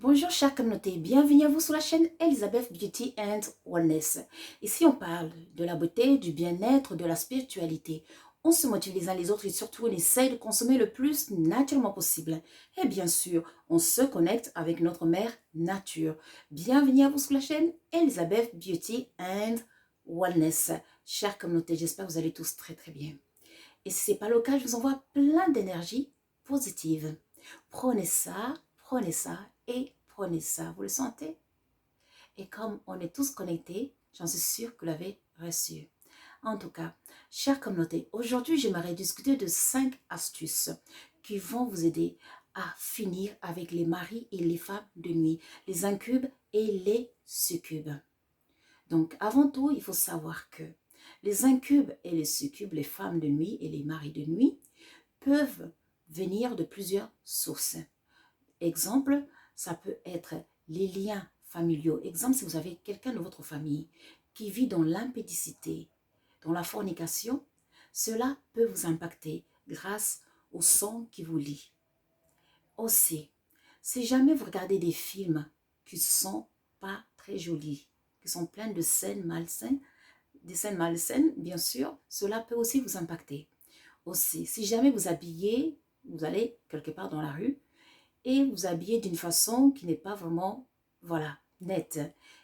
Bonjour chère communauté, bienvenue à vous sur la chaîne Elizabeth Beauty and Wellness. Ici on parle de la beauté, du bien-être, de la spiritualité. On se motive les uns les autres et surtout on essaye de consommer le plus naturellement possible. Et bien sûr, on se connecte avec notre mère nature. Bienvenue à vous sur la chaîne Elizabeth Beauty and Wellness. Chère communauté, j'espère que vous allez tous très bien. Et si ce n'est pas le cas, je vous envoie plein d'énergie positive. Prenez ça et prenez ça. Vous le sentez? Et comme on est tous connectés, j'en suis sûre que vous l'avez reçu. En tout cas, chère communauté, aujourd'hui, j'aimerais discuter de 5 astuces qui vont vous aider à finir avec les maris et les femmes de nuit, les incubes et les succubes. Donc, avant tout, il faut savoir que les incubes et les succubes, les femmes de nuit et les maris de nuit, peuvent venir de plusieurs sources. Exemple, ça peut être les liens familiaux. Exemple, si vous avez quelqu'un de votre famille qui vit dans l'impédicité, dans la fornication, cela peut vous impacter grâce au sang qui vous lie. Aussi, si jamais vous regardez des films qui ne sont pas très jolis, qui sont pleins de scènes malsaines, des scènes malsaines, bien sûr, cela peut aussi vous impacter. Aussi, si jamais vous habillez, vous allez quelque part dans la rue, et vous habillez d'une façon qui n'est pas vraiment, voilà, nette.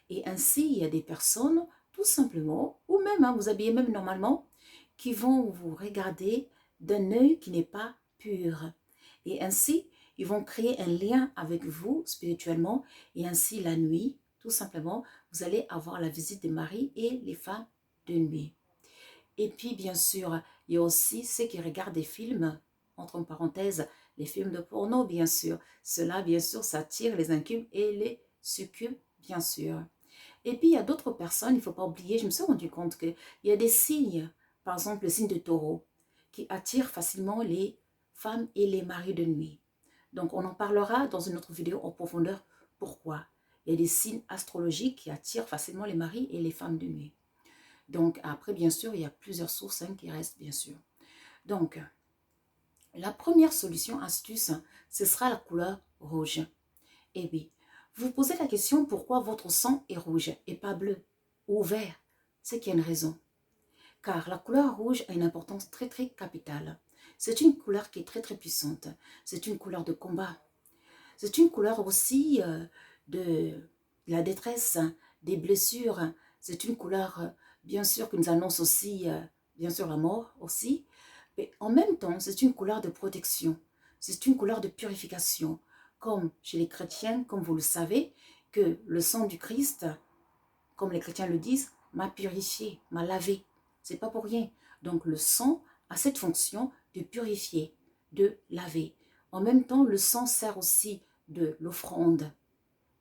Et ainsi, il y a des personnes, tout simplement, ou même, vous habillez même normalement, qui vont vous regarder d'un œil qui n'est pas pur. Et ainsi, ils vont créer un lien avec vous spirituellement. Et ainsi, la nuit, tout simplement, vous allez avoir la visite des maris et les femmes de nuit. Et puis, bien sûr, il y a aussi ceux qui regardent des films, entre parenthèses, les films de porno, bien sûr. Cela, bien sûr, ça attire les incubes et les succubes, bien sûr. Et puis, il y a d'autres personnes, il ne faut pas oublier, je me suis rendu compte qu'il y a des signes, par exemple le signe de taureau, qui attire facilement les femmes et les maris de nuit. Donc, on en parlera dans une autre vidéo en profondeur. Pourquoi? Il y a des signes astrologiques qui attirent facilement les maris et les femmes de nuit. Donc, après, bien sûr, il y a plusieurs sources qui restent, bien sûr. Donc, la première solution, astuce, ce sera la couleur rouge. Et oui, vous vous posez la question pourquoi votre sang est rouge et pas bleu ou vert. C'est qu'il y a une raison. Car la couleur rouge a une importance très capitale. C'est une couleur qui est très puissante. C'est une couleur de combat. C'est une couleur aussi de la détresse, des blessures. C'est une couleur, bien sûr, qui nous annonce aussi, bien sûr, la mort aussi. Mais en même temps, c'est une couleur de protection. C'est une couleur de purification. Comme chez les chrétiens, comme vous le savez, que le sang du Christ, comme les chrétiens le disent, m'a purifié, m'a lavé. C'est pas pour rien. Donc le sang a cette fonction de purifier, de laver. En même temps, le sang sert aussi de l'offrande.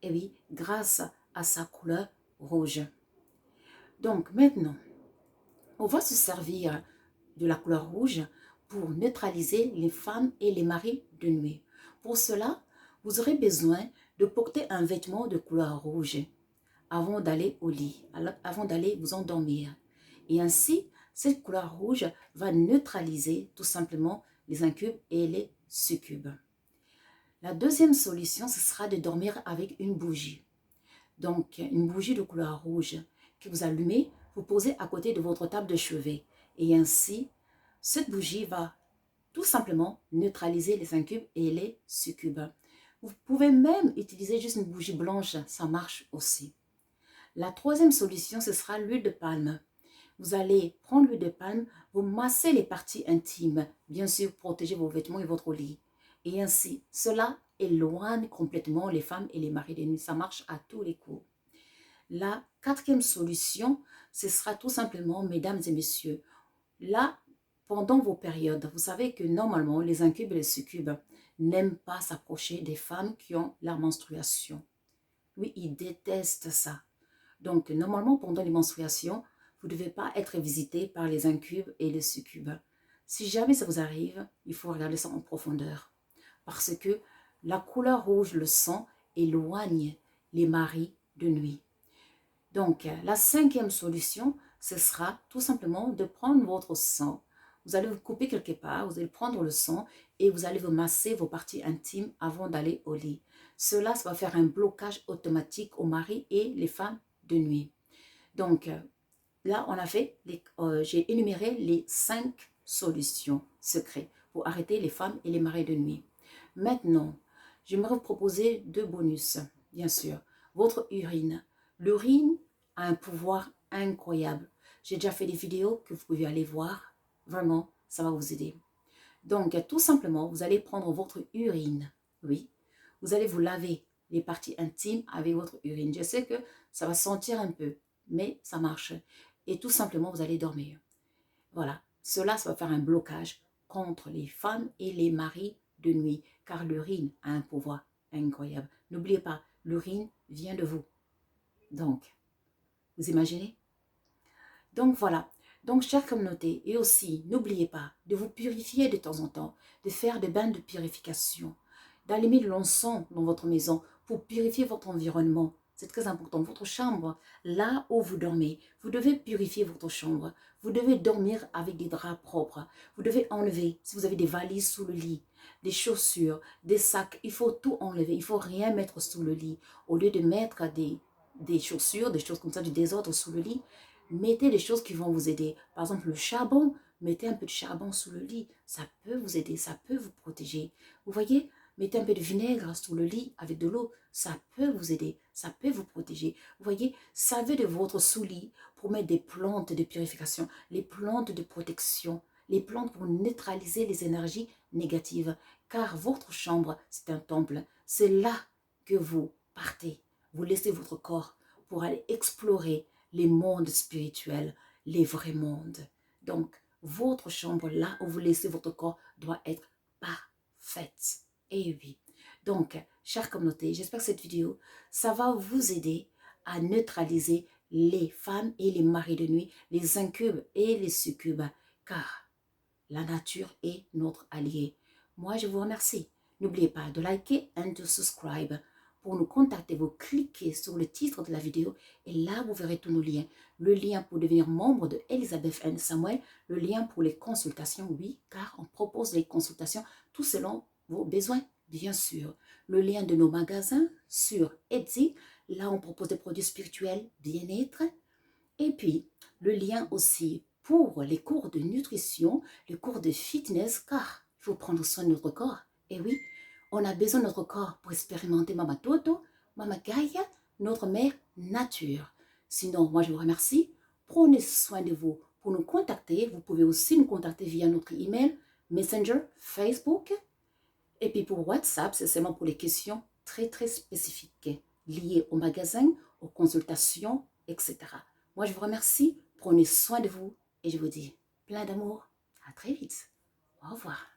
Et oui, grâce à sa couleur rouge. Donc maintenant, on va se servir de la couleur rouge pour neutraliser les femmes et les maris de nuit. Pour cela, vous aurez besoin de porter un vêtement de couleur rouge avant d'aller au lit, avant d'aller vous endormir. Et ainsi, cette couleur rouge va neutraliser tout simplement les incubes et les succubes. La deuxième solution, ce sera de dormir avec une bougie. Donc, une bougie de couleur rouge que vous allumez, vous posez à côté de votre table de chevet. Et ainsi, cette bougie va tout simplement neutraliser les incubes et les succubes. Vous pouvez même utiliser juste une bougie blanche, ça marche aussi. La troisième solution, ce sera l'huile de palme. Vous allez prendre l'huile de palme, vous massez les parties intimes, bien sûr, protéger vos vêtements et votre lit. Et ainsi, cela éloigne complètement les femmes et les maris de nuit. Ça marche à tous les coups. La quatrième solution, ce sera tout simplement, mesdames et messieurs, là, pendant vos périodes, vous savez que normalement, les incubes et les succubes n'aiment pas s'approcher des femmes qui ont la menstruation. Oui, ils détestent ça. Donc, normalement, pendant les menstruations, vous ne devez pas être visité par les incubes et les succubes. Si jamais ça vous arrive, il faut regarder ça en profondeur. Parce que la couleur rouge, le sang, éloigne les maris de nuit. Donc, la cinquième solution, ce sera tout simplement de prendre votre sang. Vous allez vous couper quelque part, vous allez prendre le sang et vous allez vous masser vos parties intimes avant d'aller au lit. Cela, ça va faire un blocage automatique aux maris et les femmes de nuit. Donc, là, on a fait, j'ai énuméré les 5 solutions secrètes pour arrêter les femmes et les maris de nuit. Maintenant, j'aimerais vous proposer 2 bonus, bien sûr. Votre urine. L'urine a un pouvoir incroyable. J'ai déjà fait des vidéos que vous pouvez aller voir. Vraiment, ça va vous aider. Donc, tout simplement, vous allez prendre votre urine. Oui, vous allez vous laver les parties intimes avec votre urine. Je sais que ça va sentir un peu, mais ça marche. Et tout simplement, vous allez dormir. Voilà, cela, ça va faire un blocage contre les femmes et les maris de nuit, car l'urine a un pouvoir incroyable. N'oubliez pas, l'urine vient de vous. Donc, vous imaginez? Donc voilà, donc chère communauté, et aussi, n'oubliez pas de vous purifier de temps en temps, de faire des bains de purification, d'allumer de l'encens dans votre maison pour purifier votre environnement. C'est très important. Votre chambre, là où vous dormez, vous devez purifier votre chambre. Vous devez dormir avec des draps propres. Vous devez enlever, si vous avez des valises sous le lit, des chaussures, des sacs, il faut tout enlever. Il ne faut rien mettre sous le lit. Au lieu de mettre des chaussures, des choses comme ça, du désordre sous le lit, mettez des choses qui vont vous aider. Par exemple, le charbon, mettez un peu de charbon sous le lit. Ça peut vous aider, ça peut vous protéger. Vous voyez, mettez un peu de vinaigre sous le lit avec de l'eau. Ça peut vous aider, ça peut vous protéger. Vous voyez, servez de votre sous-lit pour mettre des plantes de purification, les plantes de protection, les plantes pour neutraliser les énergies négatives. Car votre chambre, c'est un temple. C'est là que vous partez. Vous laissez votre corps pour aller explorer les mondes spirituels, les vrais mondes. Donc, votre chambre, là où vous laissez votre corps, doit être parfaite. Et oui. Donc, chère communauté, j'espère que cette vidéo, ça va vous aider à neutraliser les femmes et les maris de nuit, les incubes et les succubes, car la nature est notre allié. Moi, je vous remercie. N'oubliez pas de liker et de subscribe. Pour nous contacter, vous cliquez sur le titre de la vidéo et là, vous verrez tous nos liens. Le lien pour devenir membre de Elizabeth and Samuel, le lien pour les consultations, oui, car on propose les consultations tout selon vos besoins, bien sûr. Le lien de nos magasins sur Etsy, là, on propose des produits spirituels, bien-être. Et puis, le lien aussi pour les cours de nutrition, les cours de fitness, car il faut prendre soin de notre corps. Et oui, on a besoin de notre corps pour expérimenter Mama Toto, Mama Gaia, notre mère nature. Sinon, moi je vous remercie. Prenez soin de vous. Pour nous contacter, vous pouvez aussi nous contacter via notre email, Messenger, Facebook. Et puis pour WhatsApp, c'est seulement pour les questions très spécifiques liées au magasin, aux consultations, etc. Moi, je vous remercie. Prenez soin de vous et je vous dis plein d'amour. À très vite. Au revoir.